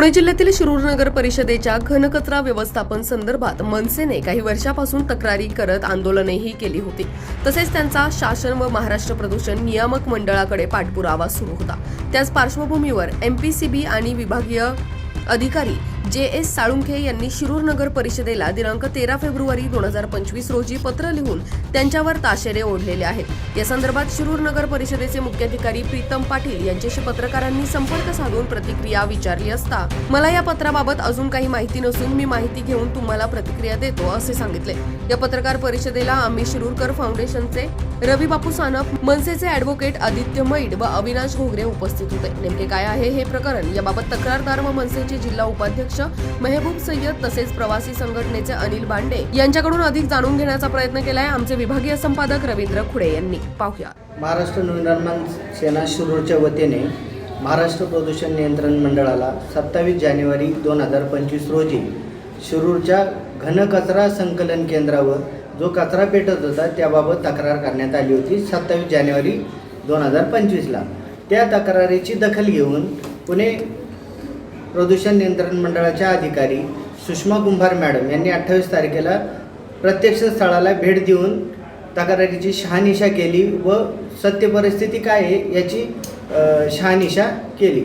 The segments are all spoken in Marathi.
पुणे जिल्ह्यातील शिरूर नगर परिषदेच्या घनकचरा व्यवस्थापन संदर्भात मनसेने काही वर्षापासून तक्रारी करत आंदोलनेही केली होती। तसेच त्यांचा शासन व महाराष्ट्र प्रदूषण नियामक मंडळाकडे पाठपुरावा सुरू होता। त्याच पार्श्वभूमीवर एमपीसीबी आणि विभागीय अधिकारी JS साळुंखे यांनी शिरूर नगर परिषदेला दिनांक 13 फेब्रुवारी 2025 रोजी पत्र लिहून त्यांच्यावर ताशेरे ओढलेले आहेत। या संदर्भात शिरूर नगर परिषदेचे मुख्याधिकारी प्रीतम पाटील यांच्याशी पत्रकारांनी संपर्क साधून प्रतिक्रिया विचारली असता मला या पत्राबाबत अजून काही माहिती नसून मी माहिती घेऊन तुम्हाला प्रतिक्रिया देतो असे सांगितले। या पत्रकार परिषदेला आम्ही शिरूरकर फाउंडेशनचे रवी बापू सानप, मनसेचे ॲडव्होकेट आदित्य मैड व अविनाश घोगरे उपस्थित होते। नेमके काय आहे हे प्रकरण याबाबत तक्रारदार व मनसेचे जिल्हा उपाध्यक्ष मेहबूब सय्यद तसेच प्रवासी संघटनेचे अनिल बांडे यांच्याकडून अधिक जाणून घेण्याचा प्रयत्न केलाय। आमचे विभागीय संपादक रवींद्र खुडे यांनी पाहूया। महाराष्ट्र नवनिर्माण सेना शिरूरच्या वतीने महाराष्ट्र प्रदूषण नियंत्रण मंडळाला 27 जानेवारी 2025 रोजी शिरूरच्या घनकचरा संकलन केंद्रावर जो कचरा पेटत होता त्याबाबत तक्रार करण्यात आली होती 27 जानेवारी 2025ला। त्या तक्रारीची दखल घेऊन पुणे प्रदूषण नियंत्रण मंडळाच्या अधिकारी सुषमा कुंभार मॅडम यांनी 28 तारखेला प्रत्यक्ष स्थळाला भेट देऊन तक्रारीची शहानिशा केली व सत्य परिस्थिती काय आहे याची शहानिशा केली।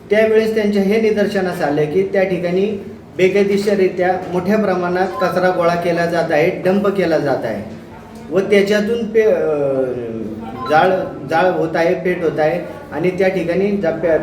त्यावेळेस त्यांच्या हे निदर्शनास आले की त्या ठिकाणी बेकायदेशीररित्या मोठ्या प्रमाणात कचरा गोळा केला जात आहे, डंप केला जात आहे व त्याच्यातून जाळ होत आहे, पेट होत आहे आणि त्या ठिकाणी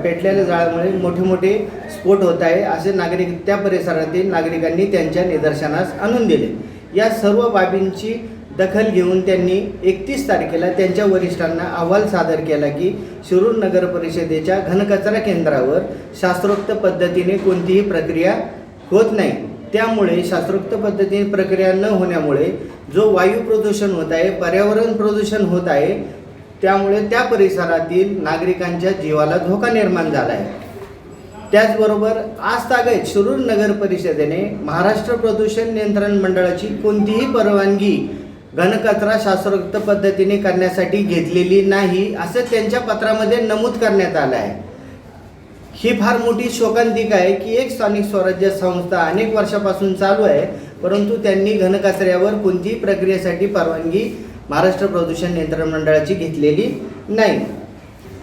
पेटलेल्या जाळामुळे मोठे मोठे स्फोट होत आहे असे नागरिक त्या परिसरातील नागरिकांनी त्यांच्या निदर्शनास आणून दिले। या सर्व बाबींची दखल घेऊन त्यांनी 31 तारखेला त्यांच्या वरिष्ठांना अहवाल सादर केला की शिरूर नगर परिषदेच्या घनकचरा केंद्रावर शास्त्रोक्त पद्धतीने कोणतीही प्रक्रिया होत नाही। त्यामुळे शास्त्रोक्त पद्धतीने प्रक्रिया न होण्यामुळे जो वायू प्रदूषण होत आहे, पर्यावरण प्रदूषण होत आहे, त्यामुळे त्या परिसरातील नागरिकांच्या जीवाला धोका निर्माण झाला आहे। त्याचबरोबर आजतागत शिरूर नगर परिषदेने महाराष्ट्र प्रदूषण नियंत्रण मंडळाची कोणतीही परवानगी घनकचरा शास्त्रोक्त पद्धतीने करण्यासाठी घेतलेली नाही असं त्यांच्या पत्रामध्ये नमूद करण्यात आलं आहे। ही फार मोठी शोकांतिका आहे की एक स्थानिक स्वराज्य संस्था अनेक वर्षापासून चालू आहे, परंतु त्यांनी घनकचऱ्यावर कोणतीही प्रक्रियेसाठी परवानगी महाराष्ट्र प्रदूषण नियंत्रण मंडळाची घेतलेली नाही।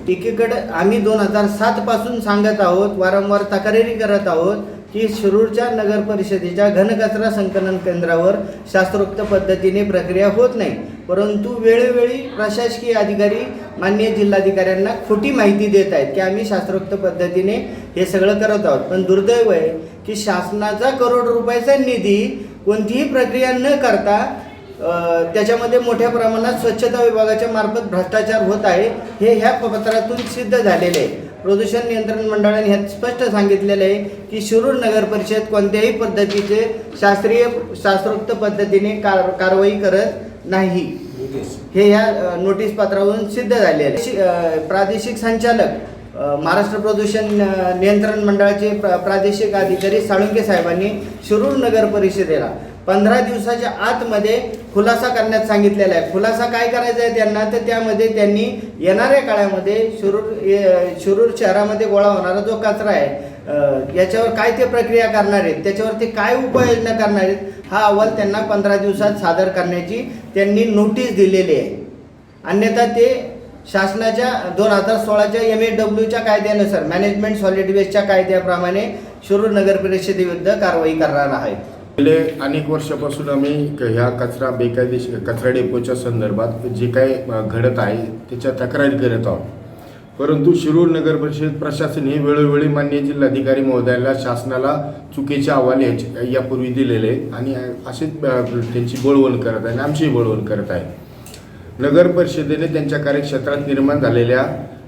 एकीकडे आम्ही 2007 पासून सांगत आहोत, वारंवार तक्रारी करत आहोत की शिरूरच्या नगर परिषदेच्या घनकचरा संकलन केंद्रावर शास्त्रोक्त पद्धतीने प्रक्रिया होत नाही, परंतु वेळोवेळी प्रशासकीय अधिकारी माननीय जिल्हाधिकाऱ्यांना खोटी माहिती देत आहेत की आम्ही शास्त्रोक्त पद्धतीने हे सगळं करत आहोत। पण दुर्दैव आहे की शासनाचा करोड रुपयाचा निधी कोणतीही प्रक्रिया न करता त्याच्यामध्ये मोठ्या प्रमाणात स्वच्छता विभागाच्या मार्फत भ्रष्टाचार होत आहे हे ह्या पत्रातून सिद्ध झालेले आहे। प्रदूषण नियंत्रण मंडळाने ह्यात स्पष्ट सांगितलेलं आहे की शिरूर नगर परिषद कोणत्याही पद्धतीचे शास्त्रोक्त पद्धतीने कारवाई करत नाही हे ह्या नोटीस पत्रावरून सिद्ध झालेले आहे। प्रादेशिक संचालक महाराष्ट्र प्रदूषण नियंत्रण मंडळाचे प्रादेशिक अधिकारी साळुंखे साहेबांनी शिरूर नगर परिषदेला 15 दिवसाच्या आतमध्ये खुलासा करण्यात सांगितलेला आहे। खुलासा काय करायचा आहे त्यांना, तर त्यामध्ये त्यांनी येणाऱ्या काळामध्ये शिरूर शहरामध्ये गोळा होणारा जो कचरा आहे याच्यावर काय ते प्रक्रिया करणार आहेत, त्याच्यावरती काय उपाययोजना करणार आहेत, हा अहवाल त्यांना 15 दिवसात सादर करण्याची त्यांनी नोटीस दिलेली आहे। अन्यथा ते शासनाच्या 2016च्या MAWच्या कायद्यानुसार मॅनेजमेंट सॉलिड वेस्टच्या कायद्याप्रमाणे शिरूर नगर परिषदेविरुद्ध कारवाई करणार आहे। गेले अनेक वर्षापासून आम्ही ह्या बेकायदेशीर कचरा डेपोच्या संदर्भात जे काही घडत आहे त्याच्या तक्रारी करत आहोत, परंतु शिरूर नगर परिषद प्रशासन हे वेळोवेळी माननीय जिल्हाधिकारी महोदयांना शासनाला चुकीचे अहवाल यापूर्वी दिलेले आणि असेच त्यांची बोलवण करत आहे आणि आमचीही बोलवण करत आहे। नगर परिषदेने त्यांच्या कार्यक्षेत्रात निर्माण झालेल्या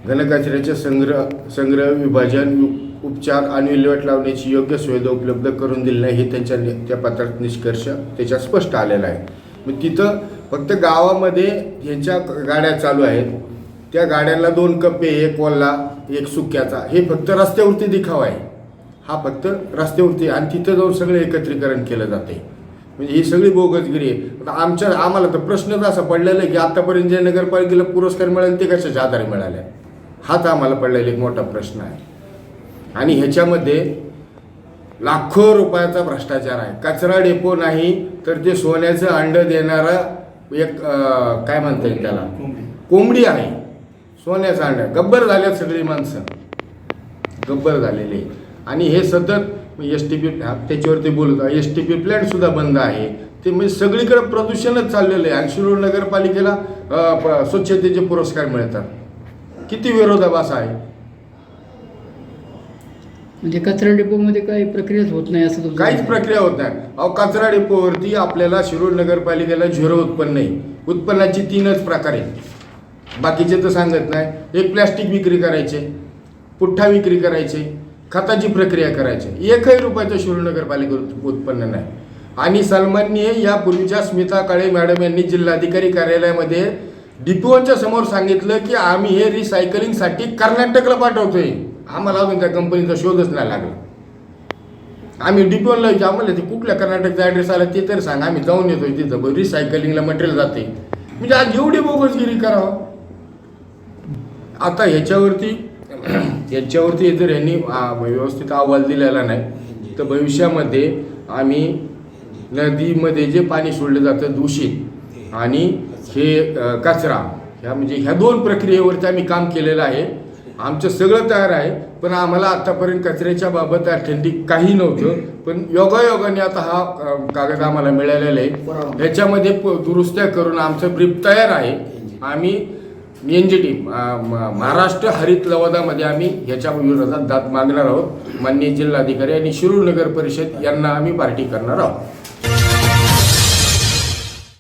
घनकचऱ्याचे संग्रह विभाजन उपचार आणि विल्हेवाट लावण्याची योग्य सुविधा उपलब्ध करून दिली नाही हे त्या पत्रात निष्कर्ष त्याच्यात स्पष्ट आलेला आहे। मग तिथं फक्त गावामध्ये यांच्या गाड्या चालू आहेत, त्या गाड्यांना 2 कप्पे, एक ओला एक सुक्याचा, हे फक्त रस्त्यावरती दिखावा आहे, हा फक्त रस्त्यावरती आणि तिथं जाऊन सगळे एकत्रीकरण केलं जाते। म्हणजे ही सगळी बोगसगिरी आहे। आम्हाला तर प्रश्नच असा पडलेला आहे की आतापर्यंत जे नगरपालिकेला पुरस्कार मिळाले ते कशाच्या आधारे मिळाले, हाच आम्हाला पडलेला एक मोठा प्रश्न आहे। आणि ह्याच्यामध्ये लाखो रुपयाचा भ्रष्टाचार आहे. कचरा डेपो नाही तर ते सोन्याचं अंडं देणारं एक काय म्हणता येईल त्याला, कोंबडी आहे. सोन्याचं अंडं. गब्बर झाल्यात सगळी माणसं, गब्बर झालेले. आणि हे सतत STP त्याच्यावरती बोलत आहे. STP प्लॅन्टसुद्धा बंद आहे. ते म्हणजे सगळीकडे प्रदूषणच चाललेलं आहे. आणि शिरूर नगरपालिकेला स्वच्छतेचे पुरस्कार मिळतात. किती विरोधाभास आहे. म्हणजे कचरा डेपोमध्ये काही प्रक्रियाच होत नाही असं तुमचं काहीच म्हणणं आहे? प्रक्रिया होत नाही. अहो, कचरा डेपोवरती आपल्याला शिरूर नगरपालिकेला 0 उत्पन्न आहे. उत्पन्नाची 3च प्रकार आहेत, बाकीचे तर सांगत नाही. एक प्लॅस्टिक विक्री करायचे, पुठ्ठा विक्री करायचे, खताची प्रक्रिया करायची. 1ही रुपयाचं शिरूर नगरपालिकेत उत्पन्न नाही. आणि सन्माननीय यापूर्वीच्या स्मिता काळे मॅडम यांनी जिल्हाधिकारी कार्यालयामध्ये डिपोच्या समोर सांगितलं की आम्ही हे रिसायकलिंगसाठी कर्नाटकला पाठवतोय. आम्हाला अजून त्या कंपनीचा शोधच नाही लागला. आम्ही डिपोला आम्हाला ते कुठल्या कर्नाटकचा ॲड्रेस आला ते तर सांग, आम्ही जाऊन येतोय तिथं. रिसायकलिंगला मटेरियल जाते. म्हणजे आज एवढी बोगसगिरी करावं. आता ह्याच्यावरती जर यांनी व्यवस्थित अहवाल दिलेला नाही तर भविष्यामध्ये आम्ही नदीमध्ये जे पाणी सोडलं जातं दूषित आणि हे कचरा, ह्या 2 प्रक्रियेवरती आम्ही काम केलेलं आहे. आमचं सगळं तयार आहे. पण आम्हाला आत्तापर्यंत कचऱ्याच्या बाबत अथेंटिक काही नव्हतं. पण योगायोगाने आता हा कागद आम्हाला मिळालेला आहे. ह्याच्यामध्ये दुरुस्त्या करून आमचं ब्रीफ तयार आहे. आम्ही NGT महाराष्ट्र हरित लवादामध्ये आम्ही ह्याच्या विरोधात दाद मागणार आहोत. माननीय जिल्हाधिकारी आणि शिरूर नगर परिषद यांना आम्ही पार्टी करणार आहोत.